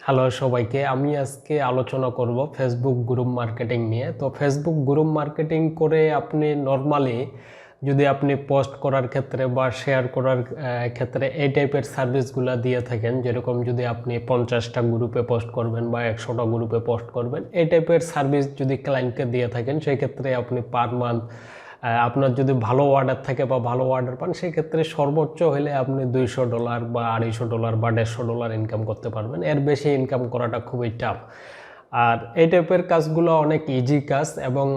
Hello সবাইকে, আমি আজকে আলোচনা করব ফেসবুক গ্রুপ মার্কেটিং নিয়ে। তো ফেসবুক গ্রুপ মার্কেটিং করে আপনি নর্মালি যদি আপনি পোস্ট করার ক্ষেত্রে বা শেয়ার করার ক্ষেত্রে এই টাইপের সার্ভিসগুলো দিয়ে থাকেন, যেরকম যদি আপনি 50টা গ্রুপে পোস্ট করবেন বা 100টা গ্রুপে পোস্ট করবেন, এই টাইপের সার্ভিস যদি ক্লায়েন্টকে দিয়ে থাকেন, সেই ক্ষেত্রে আপনি পার মান্থ আপনার যদি ভালো অর্ডার থাকে বা ভালো অর্ডার পান, সেই ক্ষেত্রে সর্বোচ্চ হলে আপনি $200 বা $250 বা $150 ইনকাম করতে পারবেন। এর বেশি ইনকাম করাটা খুবই টাফ। আর এই টাইপের কাজগুলো অনেক ইজি কাজ এবং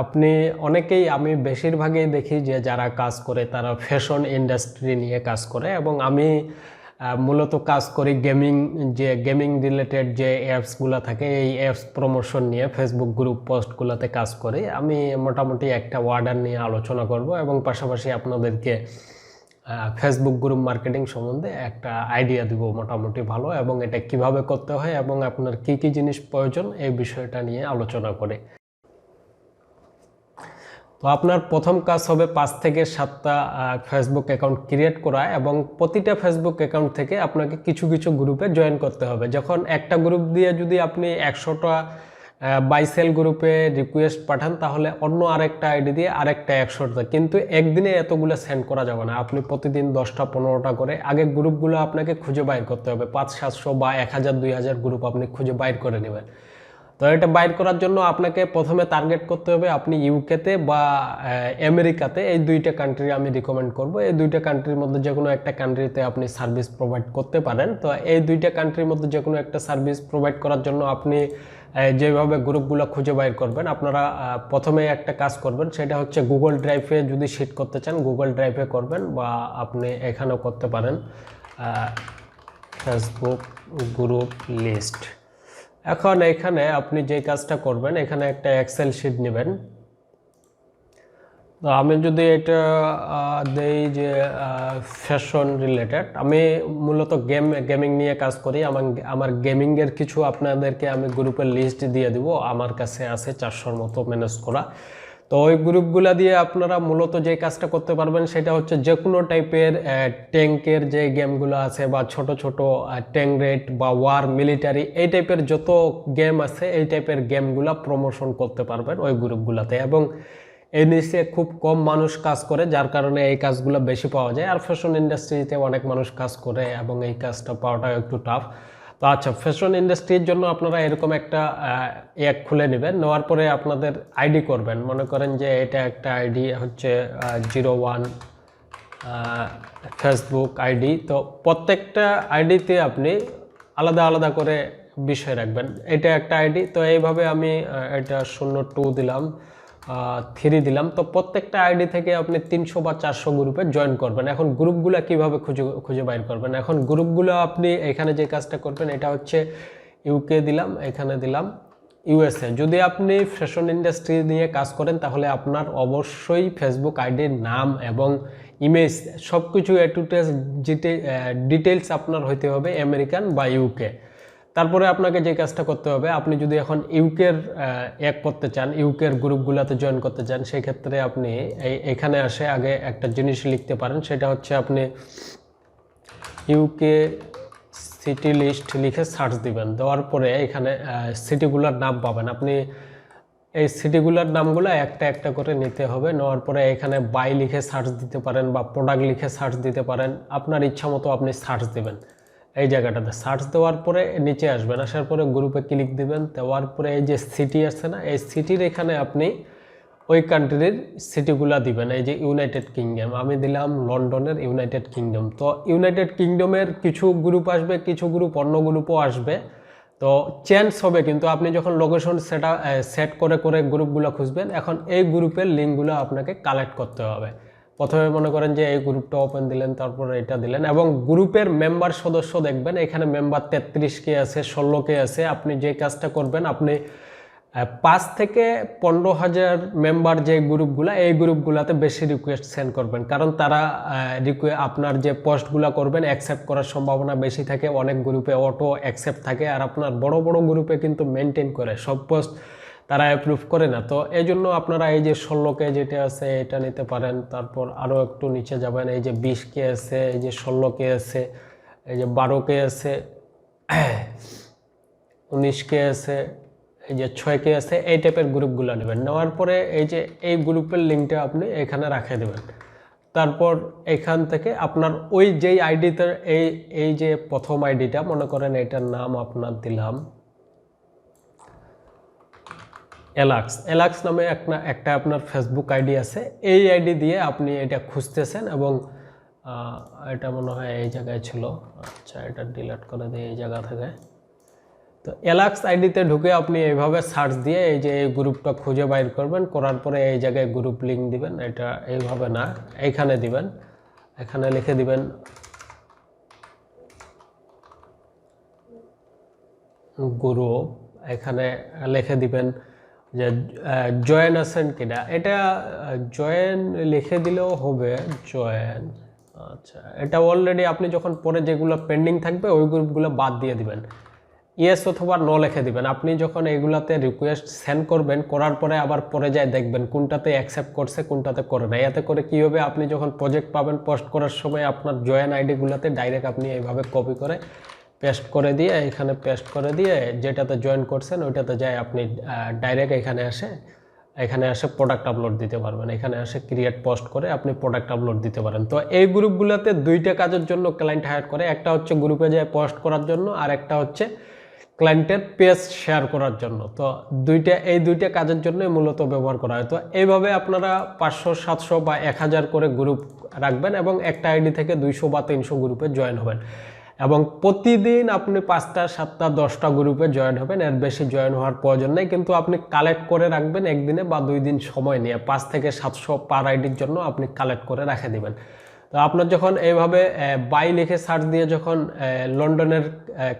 আপনি অনেকেই, আমি বেশিরভাগই দেখি যে যারা কাজ করে তারা ফ্যাশন ইন্ডাস্ট্রি নিয়ে কাজ করে এবং আমি মূলত কাজ করি গেমিং রিলেটেড যে অ্যাপসগুলো থাকে এই অ্যাপস প্রমোশন নিয়ে ফেসবুক গ্রুপ পোস্টগুলোতে কাজ করি। আমি মোটামুটি একটা অর্ডার নিয়ে আলোচনা করব এবং পাশাপাশি আপনাদেরকে ফেসবুক গ্রুপ মার্কেটিং সম্বন্ধে একটা আইডিয়া দিব মোটামুটি ভালো, এবং এটা কিভাবে করতে হয় এবং আপনার কি কি জিনিস প্রয়োজন এই বিষয়টা নিয়ে আলোচনা করে। তো আপনার প্রথম কাজ হবে 5 থেকে 7টা ফেসবুক অ্যাকাউন্ট ক্রিয়েট করা এবং প্রতিটা ফেসবুক অ্যাকাউন্ট থেকে আপনাকে কিছু কিছু গ্রুপে জয়েন করতে হবে। যখন একটা গ্রুপ দিয়ে যদি আপনি 100টা বাই সেল গ্রুপে রিকোয়েস্ট পাঠান, তাহলে অন্য আরেকটা আইডি দিয়ে আরেকটা 100টা, কিন্তু একদিনে এতগুলো সেন্ড করা যাবে না। আপনি প্রতিদিন 10টা 15টা করে আগে গ্রুপগুলো আপনাকে খুঁজে বাইর করতে হবে। 500-700 বা 1000-2000 গ্রুপ আপনি খুঁজে বাইর করে নেবেন। তো এটা বাইর করার জন্য আপনাকে প্রথমে টার্গেট করতে হবে আপনি ইউকেতে বা আমেরিকাতে, এই দুইটা কান্ট্রি আমি রিকমেন্ড করব। এই দুইটা কান্ট্রির মধ্যে যে কোনো একটা কান্ট্রিতে আপনি সার্ভিস প্রোভাইড করতে পারেন। তো এই দুইটা কান্ট্রির মধ্যে যে কোনো একটা সার্ভিস প্রোভাইড করার জন্য আপনি যেভাবে গ্রুপগুলো খুঁজে বাইর করবেন, আপনারা প্রথমে একটা কাজ করবেন, সেটা হচ্ছে গুগল ড্রাইভে যদি শিট করতে চান গুগল ড্রাইভে করবেন, বা আপনি এখানেও করতে পারেন ফেসবুক গ্রুপ লিস্ট। এখন এখানে আপনি যে কাজটা করবেন, এখানে একটা এক্সেল শিট নেবেন। তো আমি যদি এটা দেই যে ফ্যাশন রিলেটেড, আমি মূলত গেমিং নিয়ে কাজ করি। আমার গেমিংয়ের কিছু আপনাদেরকে আমি গ্রুপের লিস্ট দিয়ে দিব, আমার কাছে আছে 400-র মতো ম্যানেজ করা। তো ওই গ্রুপগুলা দিয়ে আপনারা মূলত যে কাজটা করতে পারবেন সেটা হচ্ছে যে কোনো টাইপের ট্যাঙ্কের যে গেমগুলো আছে বা ছোট ছোট ট্যাঙ্ক রেড বা ওয়ার মিলিটারি, এই টাইপের যত গেম আছে এই টাইপের গেমগুলা প্রমোশন করতে পারবেন ওই গ্রুপগুলোতে। এবং এই নিচে খুব কম মানুষ কাজ করে, যার কারণে এই কাজগুলো বেশি পাওয়া যায়। আর ফ্যাশন ইন্ডাস্ট্রিতে অনেক মানুষ কাজ করে এবং এই কাজটা পাওয়াটা একটু টাফ। তো আচ্ছা, ফ্যাশন ইন্ডাস্ট্রির জন্য আপনারা এরকম একটা অ্যাপ খুলে নেবেন। নেওয়ার পরে আপনাদের আইডি করবেন, মনে করেন যে এটা একটা আইডি হচ্ছে 01 ফেসবুক আইডি। তো প্রত্যেকটা আইডিতে আপনি আলাদা আলাদা করে বিষয় রাখবেন। এটা একটা আইডি, তো এইভাবে আমি এটা 02 দিলাম, 3 দিলাম। তো প্রত্যেকটা আইডি থেকে আপনি 300 বা 400 গ্রুপে জয়েন করবেন। এখন গ্রুপগুলো কিভাবে খুঁজে বাইর করবেন? এখন গ্রুপগুলো আপনি এখানে যে কাজটা করবেন, এটা হচ্ছে ইউকে দিলাম, এখানে দিলাম ইউএসএ। যদি আপনি ফ্যাশন ইন্ডাস্ট্রি নিয়ে কাজ করেন তাহলে আপনার অবশ্যই ফেসবুক আইডির নাম এবং ইমেজ সব কিছু এ টু ডিটেলস আপনার হইতে হবে আমেরিকান বা ইউকে। তারপরে আপনাকে যে কাজটা করতে হবে, আপনি যদি এখন ইউকের এক করতে চান, ইউকের গ্রুপগুলোতে জয়েন করতে চান, সেই ক্ষেত্রে আপনি এখানে আসে আগে একটা জিনিস লিখতে পারেন, সেটা হচ্ছে আপনি ইউকে সিটি লিস্ট লিখে সার্চ দিবেন। দেওয়ার পরে এখানে সিটিগুলোর নাম পাবেন। আপনি এই সিটিগুলোর নামগুলো একটা একটা করে নিতে হবে। নেওয়ার পরে এখানে বাই লিখে সার্চ দিতে পারেন বা প্রোডাক্ট লিখে সার্চ দিতে পারেন, আপনার ইচ্ছা মতো আপনি সার্চ দিবেন। এই জায়গাটাতে সার্চ দেওয়ার পরে নিচে আসবেন, আসার পরে গ্রুপে ক্লিক দিবেন। দেওয়ার পরে এই যে সিটি আছে না, এই সিটির এখানে আপনি ওই কান্ট্রির সিটিগুলা দিবেন। এই যে ইউনাইটেড কিংডম, আমি দিলাম লন্ডনের ইউনাইটেড কিংডম। তো ইউনাইটেড কিংডমের কিছু গ্রুপ আসবে, কিছু গ্রুপ অন্য গ্রুপও আসবে, তো চেঞ্জ হবে। কিন্তু আপনি যখন লোকেশন সেট করে করে গ্রুপগুলো খুঁজবেন, এখন এই গ্রুপের লিঙ্কগুলো আপনাকে কালেক্ট করতে হবে। প্রথমে মনে করেন যে এই গ্রুপটা ওপেন দিলেন, তারপরে এটা দিলেন, এবং গ্রুপের মেম্বার সদস্য দেখবেন এখানে মেম্বার 33 কে আছে, 16 কে আছে। আপনি যে কাজটা করবেন, আপনি 5 থেকে 15,000 মেম্বার যে গ্রুপগুলো, এই গ্রুপগুলোতে বেশি রিকোয়েস্ট সেন্ড করবেন, কারণ তারা আপনার যে পোস্টগুলো করবেন অ্যাকসেপ্ট করার সম্ভাবনা বেশি থাকে। অনেক গ্রুপে অটো অ্যাকসেপ্ট থাকে, আর আপনার বড় বড় গ্রুপে কিন্তু মেনটেন করে সব পোস্ট তারা অ্যাপ্রুভ করে না। তো এই জন্য আপনারা এই যে 16কে যেটা আছে এটা নিতে পারেন। তারপর আরও একটু নিচে যাবেন, এই যে 20কে আছে, এই যে 16কে আছে, এই যে 12কে আছে, 19K আছে, এই যে 6K আছে, এই টাইপের গ্রুপগুলো নেবেন। নেওয়ার পরে এই যে এই গ্রুপের লিঙ্কটা আপনি এখানে রাখে দেবেন। তারপর এখান থেকে আপনার ওই যেই আইডিতে এই যে প্রথম আইডিটা মনে করেন এটার নাম আপনার দিলাম এলাক্স নামে একটা আপনার ফেসবুক আইডি আছে। এই আইডি দিয়ে আপনি এটা খুঁজতেছেন এবং এটা মনে হয় এই জায়গায় ছিল, আচ্ছা এটা ডিলিট করে দিই এই জায়গা থেকে। তো এলাক্স আইডিতে ঢুকে আপনি এইভাবে সার্চ দিয়ে এই যে এই গ্রুপটা খুঁজে বাইর করবেন, করার পরে এই জায়গায় গ্রুপ লিঙ্ক দিবেন। এটা এইভাবে না, এইখানে দিবেন, এখানে লিখে দিবেন গ্রুপ, এখানে লিখে দিবেন যে জয়েন আছেন কিনা। এটা জয়েন লিখে দিলেও হবে, জয়েন। আচ্ছা এটা অলরেডি আপনি যখন পরে যেগুলো পেন্ডিং থাকবে ওই গ্রুপগুলো বাদ দিয়ে দিবেন, ইয়েস অথবা নো লিখে দিবেন। আপনি যখন এইগুলাতে রিকোয়েস্ট সেন্ড করবেন, করার পরে আবার পরে যায় দেখবেন কোনটাতে অ্যাকসেপ্ট করছে কোনটাতে করে না। এতে করে কী হবে, আপনি যখন প্রজেক্ট পাবেন পোস্ট করার সময় আপনার জয়েন আইডিগুলোতে ডাইরেক্ট আপনি এইভাবে কপি করে পেস্ট করে দিয়ে, এখানে পেস্ট করে দিয়ে যেটাতে জয়েন করছেন ওইটাতে যায় আপনি ডাইরেক্ট এখানে এসে প্রোডাক্ট আপলোড দিতে পারবেন। এখানে এসে ক্রিয়েট পোস্ট করে আপনি প্রোডাক্ট আপলোড দিতে পারেন। তো এই গ্রুপগুলোতে দুইটা কাজের জন্য ক্লায়েন্ট হায়ার করে, একটা হচ্ছে গ্রুপে যায় পোস্ট করার জন্য, আর একটা হচ্ছে ক্লায়েন্টের পেজ শেয়ার করার জন্য। তো এই দুইটা কাজের জন্যই মূলত ব্যবহার করা হয়। তো এইভাবে আপনারা 500, 700 বা 1000 করে গ্রুপ রাখবেন এবং একটা আইডি থেকে 200 বা 300 গ্রুপে জয়েন হবেন এবং প্রতিদিন আপনি 5টা, 7টা, 10টা গ্রুপে জয়েন হবেন। এর বেশি জয়েন হওয়ার প্রয়োজন নেই, কিন্তু আপনি কালেক্ট করে রাখবেন একদিনে বা 2 দিন সময় নিয়ে। 5 থেকে 700 পার আইডির জন্য আপনি কালেক্ট করে রেখে দিবেন। তো আপনার যখন এইভাবে বাই লিখে সার্চ দিয়ে যখন লন্ডনের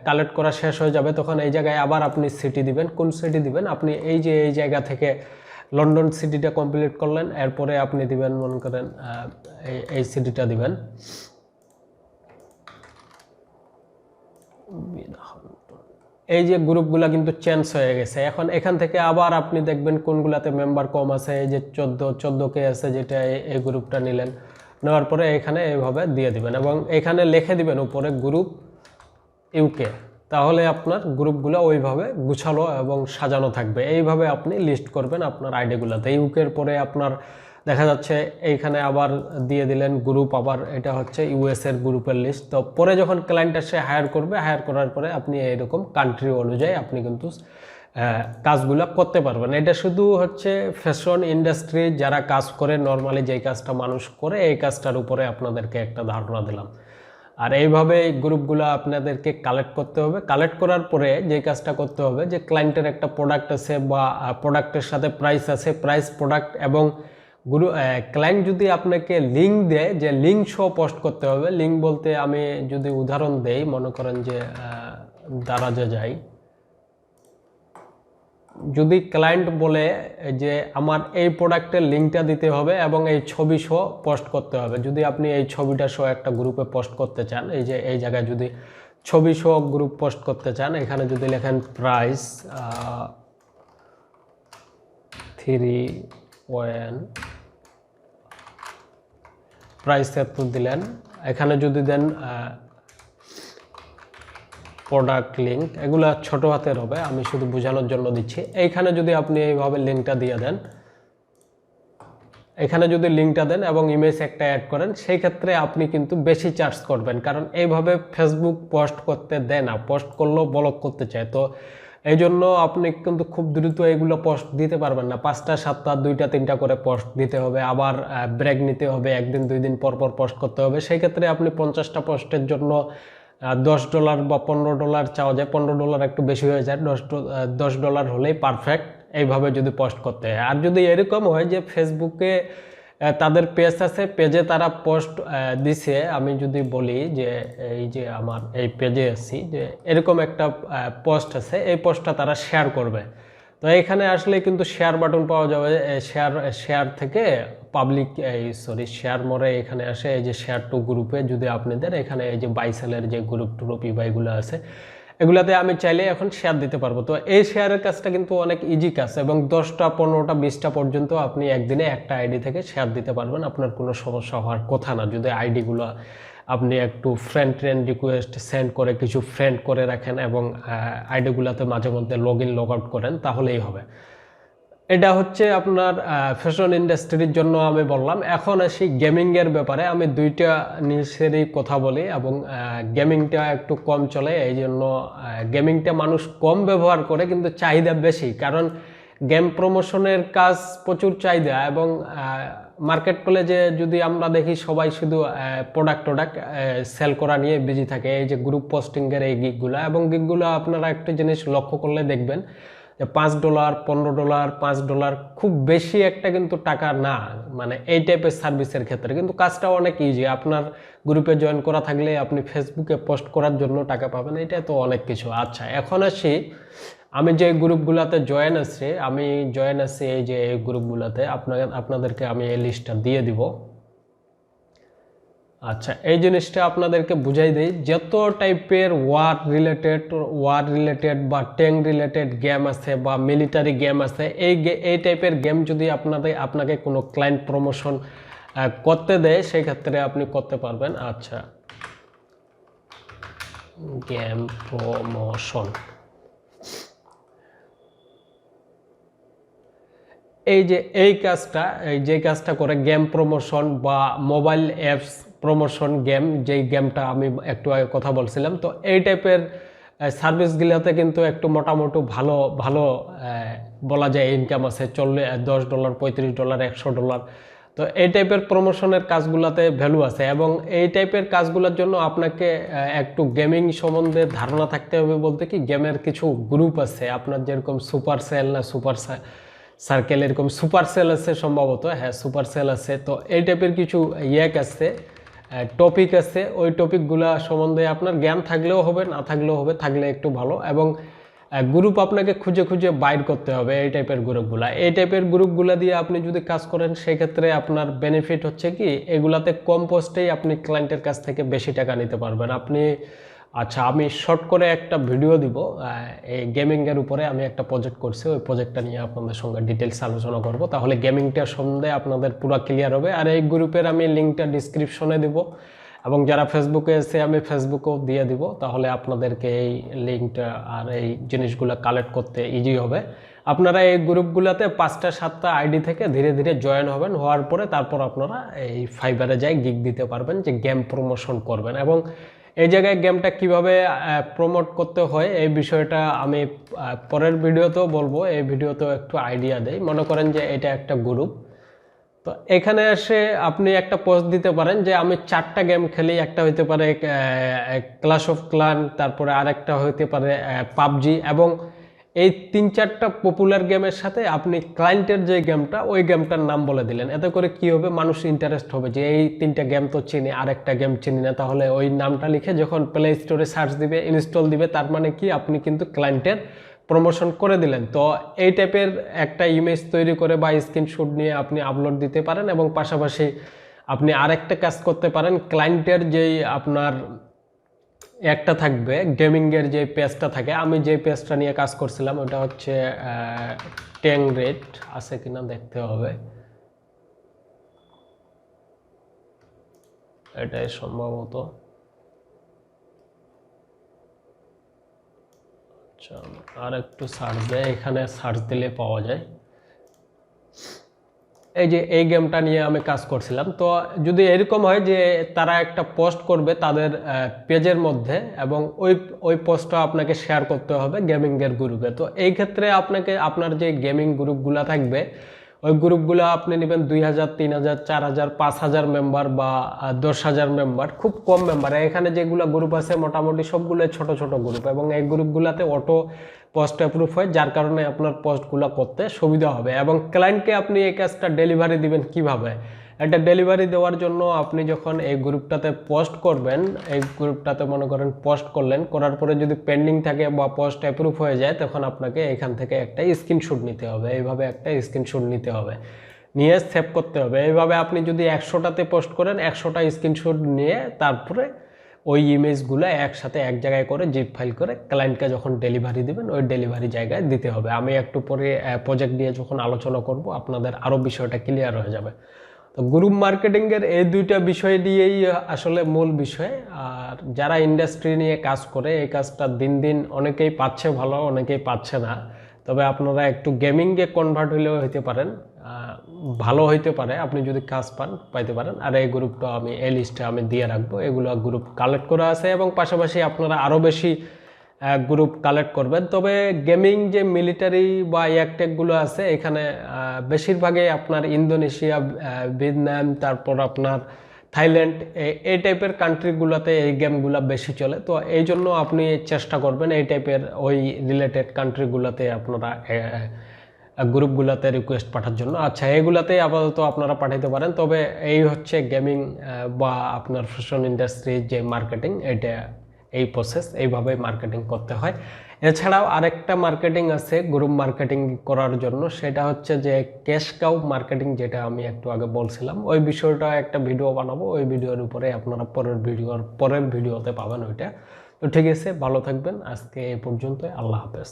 কালেক্ট করা শেষ হয়ে যাবে, তখন এই জায়গায় আবার আপনি সিটি দিবেন। কোন সিটি দিবেন, আপনি এই যে এই জায়গা থেকে লন্ডন সিটিটা কমপ্লিট করলেন, এরপরে আপনি দিবেন মনে করেন এই সিটিটা দিবেন। এই যে গ্রুপগুলো কিন্তু চেঞ্জ হয়ে গেছে। এখন এখান থেকে আবার আপনি দেখবেন কোনগুলাতে মেম্বার কম আছে। এই যে 14K আছে, যেটা এই গ্রুপটা নিলেন, নেওয়ার পরে এখানে এইভাবে দিয়ে দিবেন এবং এখানে লিখে দিবেন উপরে গ্রুপ ইউকে। তাহলে আপনার গ্রুপগুলো ওইভাবে গুছালো এবং সাজানো থাকবে। এইভাবে আপনি লিস্ট করবেন আপনার আইডিগুলোতে। ইউকের পরে আপনার দেখা যাচ্ছে এইখানে আবার দিয়ে দিলেন গ্রুপ, আবার এটা হচ্ছে ইউএসের গ্রুপের লিস্ট। তো পরে যখন ক্লায়েন্ট এসে হায়ার করবে, হায়ার করার পরে আপনি এইরকম কান্ট্রি অনুযায়ী আপনি কিন্তু কাজগুলো করতে পারবেন। এটা শুধু হচ্ছে ফ্যাশন ইন্ডাস্ট্রি যারা কাজ করে, নর্মালি যেই কাজটা মানুষ করে এই কাজটার উপরে আপনাদেরকে একটা ধারণা দিলাম। আর এইভাবে এই গ্রুপগুলো আপনাদেরকে কালেক্ট করতে হবে। কালেক্ট করার পরে যে কাজটা করতে হবে, যে ক্লায়েন্টের একটা প্রোডাক্ট আছে বা প্রোডাক্টের সাথে প্রাইস আছে, প্রাইস, প্রোডাক্ট এবং ক্লায়েন্ট যদি আপনাকে লিঙ্ক দেয়, যে লিঙ্ক শো পোস্ট করতে হবে। লিঙ্ক বলতে আমি যদি উদাহরণ দেই, মনে করেন যে দারাজে যাই, যদি ক্লায়েন্ট বলে যে আমার এই প্রোডাক্টের লিঙ্কটা দিতে হবে এবং এই ছবি শো পোস্ট করতে হবে, যদি আপনি এই ছবিটা শো একটা গ্রুপে পোস্ট করতে চান, এই যে এই জায়গায় যদি ছবি শো গ্রুপ পোস্ট করতে চান, এখানে যদি লেখেন প্রাইস 3 প্রাইস এত দিলেন, এখানে যদি দেন প্রোডাক্ট লিঙ্ক, এগুলা ছোট হাতের হবে, আমি শুধু বোঝানোর জন্য দিচ্ছি। এইখানে যদি আপনি এইভাবে লিঙ্কটা দিয়ে দেন, এখানে যদি লিঙ্কটা দেন এবং ইমেজ একটা অ্যাড করেন, সেই ক্ষেত্রে আপনি কিন্তু বেশি চার্জ করবেন, কারণ এইভাবে ফেসবুক পোস্ট করতে দেয় না, পোস্ট করলেও ব্লক করতে চায়। তো এই জন্য আপনি কিন্তু খুব দ্রুত এগুলো পোস্ট দিতে পারবেন না। 5টা, 7টা, 2টা, 3টা করে পোস্ট দিতে হবে, আবার ব্রেক নিতে হবে, একদিন 2 দিন পর পর পোস্ট করতে হবে। সেই ক্ষেত্রে আপনি 50টা পোস্টের জন্য $10 বা $15 চাওয়া যায়। $15 একটু বেশি হয়ে যায়, $10 হলেই পারফেক্ট এইভাবে যদি পোস্ট করতে হয়। আর যদি এরকম হয় যে ফেসবুকে তাদের পেজ আছে, পেজে তারা পোস্ট দিছে, আমি যদি বলি যে এই যে আমার এই পেজে আছি, যে এরকম একটা পোস্ট আছে, এই পোস্টটা তারা শেয়ার করবে। তো এখানে আসলে কিন্তু শেয়ার বাটন পাওয়া যাবে। শেয়ার থেকে পাবলিক শেয়ার মোড়ে এখানে আসে এই যে শেয়ার টু গ্রুপে যদি আপনি দেন, এখানে এই যে বাইসেলের যে গ্রুপ টুরুপ ইবাইগুলো আছে, এগুলাতে আমি চাইলে এখন শেয়ার দিতে পারবো। তো এই শেয়ারের কাজটা কিন্তু অনেক ইজি কাজ এবং 10টা, 15টা, 20টা পর্যন্ত আপনি একদিনে একটা আইডি থেকে শেয়ার দিতে পারবেন। আপনার কোনো সমস্যা হওয়ার কথা না, যদি আইডিগুলো আপনি একটু ফ্রেন্ড রিকোয়েস্ট সেন্ড করে কিছু ফ্রেন্ড করে রাখেন এবং আইডিগুলোতে মাঝে মধ্যে লগ ইন লগ আউট করেন, তাহলেই হবে। এটা হচ্ছে আপনার ফ্যাশন ইন্ডাস্ট্রির জন্য আমি বললাম। এখন আসি গেমিংয়ের ব্যাপারে। আমি দুইটা নিউজেরই কথা বলি এবং গেমিংটা একটু কম চলে, এই জন্য গেমিংটা মানুষ কম ব্যবহার করে, কিন্তু চাহিদা বেশি, কারণ গেম প্রমোশনের কাজ প্রচুর চাহিদা। এবং মার্কেট প্লেসে যদি আমরা দেখি সবাই শুধু প্রোডাক্ট সেল করা নিয়ে বিজি থাকে, এই যে গ্রুপ পোস্টিংয়ের এই গিগগুলো। এবং গিগগুলো আপনারা একটা জিনিস লক্ষ্য করলে দেখবেন যে $5, $15, $5 খুব বেশি একটা কিন্তু টাকা না, মানে এই টাইপের সার্ভিসের ক্ষেত্রে কিন্তু কাজটা অনেক ইজি। আপনার গ্রুপে জয়েন করা থাকলে আপনি ফেসবুকে পোস্ট করার জন্য টাকা পাবেন, এটা তো অনেক কিছু। আচ্ছা, এখন আসি আমি যে গ্রুপগুলোতে জয়েন আছি এই যে এই গ্রুপগুলোতে আপনাদেরকে আমি এই লিস্টটা দিয়ে দিব। আচ্ছা, এই জিনিসটা আপনাদেরকে বুঝাই দিই, যত টাইপের ওয়ার রিলেটেড বা ট্যাঙ্ক রিলেটেড গেম আছে বা মিলিটারি গেম আছে, এই টাইপের গেম যদি আপনাকে কোনো ক্লায়েন্ট প্রমোশন করতে দেয়, সেই ক্ষেত্রে আপনি করতে পারবেন। আচ্ছা, গেম প্রমোশন, এই যে কাজটা করে গেম প্রমোশন বা মোবাইল অ্যাপস প্রমোশন গেম, যেই গেমটা আমি একটু আগে কথা বলছিলাম, তো এই টাইপের সার্ভিসগুলোতে কিন্তু একটু মোটামুটি ভালো বলা যায় ইনকাম আছে। $10, $35, $100। তো এই টাইপের প্রমোশনের কাজগুলোতে ভ্যালু আছে, এবং এই টাইপের কাজগুলোর জন্য আপনাকে একটু গেমিং সম্বন্ধে ধারণা থাকতে হবে। বলতে কি, গেমের কিছু গ্রুপ আছে আপনার, যেরকম সুপার সেল না সুপার সার্কেল, এরকম সুপার সেল আছে সম্ভবত, হ্যাঁ সুপার সেল আছে। তো এই টাইপের কিছু আছে, টপিক আছে, ওই টপিকগুলা সম্বন্ধে আপনার জ্ঞান থাকলেও হবে, না থাকলেও হবে, থাকলে একটু ভালো। এবং গ্রুপ আপনাকে খুঁজে বাইর করতে হবে এই টাইপের গ্রুপগুলা দিয়ে আপনি যদি কাজ করেন, সেক্ষেত্রে আপনার বেনিফিট হচ্ছে কি, এগুলাতে কম পোস্টেই আপনি ক্লায়েন্টের কাছ থেকে বেশি টাকা নিতে পারবেন আপনি। আচ্ছা, আমি শর্ট করে একটা ভিডিও দিব এই গেমিংয়ের উপরে। আমি একটা প্রজেক্ট করছি, ওই প্রজেক্টটা নিয়ে আপনাদের সঙ্গে ডিটেলস আলোচনা করব, তাহলে গেমিংটা সম্বন্ধে আপনাদের পুরো ক্লিয়ার হবে। আর এই গ্রুপের আমি লিঙ্কটা ডিসক্রিপশনে দিব, এবং যারা ফেসবুকে এসে আমি ফেসবুকেও দিয়ে দিব, তাহলে আপনাদেরকে এই লিঙ্কটা আর এই জিনিসগুলো কালেক্ট করতে ইজি হবে। আপনারা এই গ্রুপগুলোতে 5টা-7টা আইডি থেকে ধীরে ধীরে জয়েন হবেন, হওয়ার পরে তারপর আপনারা এই ফাইবারে যাই গিগ দিতে পারবেন, যে গেম প্রমোশন করবেন। এবং এই জায়গায় গেমটা কিভাবে প্রমোট করতে হয় এই বিষয়টা আমি পরের ভিডিওতেও বলবো, এই ভিডিওতেও একটু আইডিয়া দেই। মনে করেন যে এটা একটা গ্রুপ, তো এখানে এসে আপনি একটা পোস্ট দিতে পারেন যে আমি 4টা গেম খেলি। একটা হইতে পারে ক্ল্যাশ অফ ক্লান, তারপরে আরেকটা হইতে পারে পাবজি, এবং এই 3-4টা পপুলার গেমের সাথে আপনি ক্লায়েন্টের যে গেমটা, ওই গেমটার নাম বলে দিলেন। এতে করে কি হবে, মানুষ ইন্টারেস্ট হবে যে এই 3টা গেম তো চিনি, আরেকটা গেম চিনি না, তাহলে ওই নামটা লিখে যখন প্লে স্টোরে সার্চ দিবে, ইনস্টল দিবে, তার মানে কি, আপনি কিন্তু ক্লায়েন্টের প্রমোশন করে দিলেন। তো এই টাইপের একটা ইমেজ তৈরি করে বা স্ক্রিনশট নিয়ে আপনি আপলোড দিতে পারেন, এবং পাশাপাশি আপনি আরেকটা কাজ করতে পারেন, ক্লায়েন্টের যেই আপনার একটা থাকবে গেমিংয়ের যে পেজটা থাকে, আমি যে পেজটা নিয়ে কাজ করছিলাম ওটা হচ্ছে ট্যাং রেট আছে কিনা দেখতে হবে, এটাই সম্ভবত। আচ্ছা, আর একটু সার্চ দেয়, এখানে সার্চ দিলে পাওয়া যায়। এই যে এই গেমটা নিয়ে আমি কাজ করছিলাম। তো যদি এরকম হয় যে তারা একটা পোস্ট করবে তাদের পেজের মধ্যে, এবং ওই পোস্টটা আপনাকে শেয়ার করতে হবে গেমিংয়ের গ্রুপে। তো এই ক্ষেত্রে আপনাকে আপনার যে গেমিং গ্রুপগুলো থাকবে, ওই গ্রুপগুলো আপনি নেবেন 2000, 3000, 4000, 5000 মেম্বার বা 10,000 মেম্বার, খুব কম মেম্বার। এখানে যেগুলো গ্রুপ আছে মোটামুটি সবগুলো ছোট ছোট গ্রুপ, এবং এই গ্রুপগুলোতে অটো পোস্ট অ্যাপ্রুভ হয়, যার কারণে আপনার পোস্টগুলো করতে সুবিধা হবে। এবং ক্লায়েন্টকে আপনি এই কাজটা ডেলিভারি দিবেন কিভাবে, এটা ডেলিভারি দেওয়ার জন্য আপনি যখন এই গ্রুপটাতে পোস্ট করবেন, এই গ্রুপটাতে মনে করেন পোস্ট করলেন, করার পরে যদি পেন্ডিং থাকে বা পোস্ট অ্যাপ্রুভ হয়ে যায়, তখন আপনাকে এখান থেকে একটা স্ক্রিনশট নিতে হবে। এইভাবে একটা স্ক্রিনশট নিতে হবে, নিয়ে সেভ করতে হবে। এইভাবে আপনি যদি 100টাতে পোস্ট করেন, 100টা স্ক্রিনশট নিয়ে তারপরে ওই ইমেজগুলো একসাথে এক জায়গায় করে জিপ ফাইল করে ক্লায়েন্টকে যখন ডেলিভারি দিবেন, ওই ডেলিভারি জায়গায় দিতে হবে। আমি একটু পরে প্রজেক্ট নিয়ে যখন আলোচনা করব, আপনাদের আরও বিষয়টা ক্লিয়ার হয়ে যাবে। তো গ্রুপ মার্কেটিংয়ের এই দুইটা বিষয় দিয়েই আসলে মূল বিষয়। আর যারা ইন্ডাস্ট্রি নিয়ে কাজ করে এই কাজটা দিন দিন অনেকেই পাচ্ছে ভালো, অনেকেই পাচ্ছে না। তবে আপনারা একটু গেমিংয়ে কনভার্ট হলেও হইতে পারেন, ভালো হইতে পারে আপনি যদি কাজ পাইতে পারেন। আর এই গ্রুপটা আমি এই লিস্টে আমি দিয়ে রাখবো, এগুলো গ্রুপ কালেক্ট করা আছে এবং পাশাপাশি আপনারা আরও বেশি গ্রুপ কালেক্ট করবেন। তবে গেমিং যে মিলিটারি বা ইয়াকটেকগুলো আছে এখানে বেশিরভাগই আপনার ইন্দোনেশিয়া, ভিয়েতনাম, তারপর আপনার থাইল্যান্ড, এই টাইপের কান্ট্রিগুলোতে এই গেমগুলো বেশি চলে। তো এই জন্য আপনি চেষ্টা করবেন এই টাইপের ওই রিলেটেড কান্ট্রিগুলোতে আপনারা গ্রুপগুলোতে রিকোয়েস্ট পাঠার জন্য। আচ্ছা, এগুলাতে আপাতত আপনারা পাঠাইতে পারেন। তবে এই হচ্ছে গেমিং বা আপনার ফ্যাশন ইন্ডাস্ট্রির যে মার্কেটিং, এটা এই প্রসেস, এইভাবে মার্কেটিং করতে হয়। এছাড়াও আরেকটা মার্কেটিং আছে গ্রুপ মার্কেটিং করার জন্য, সেটা হচ্ছে যে ক্যাশ কাউ মার্কেটিং, যেটা আমি একটু আগে বলছিলাম। ওই বিষয়টা একটা ভিডিও বানাবো, ওই ভিডিওর উপরে আপনারা পরের ভিডিওতে পাবেন ওইটা। তো ঠিক আছে, ভালো থাকবেন, আজকে এই পর্যন্ত, আল্লাহ হাফেজ।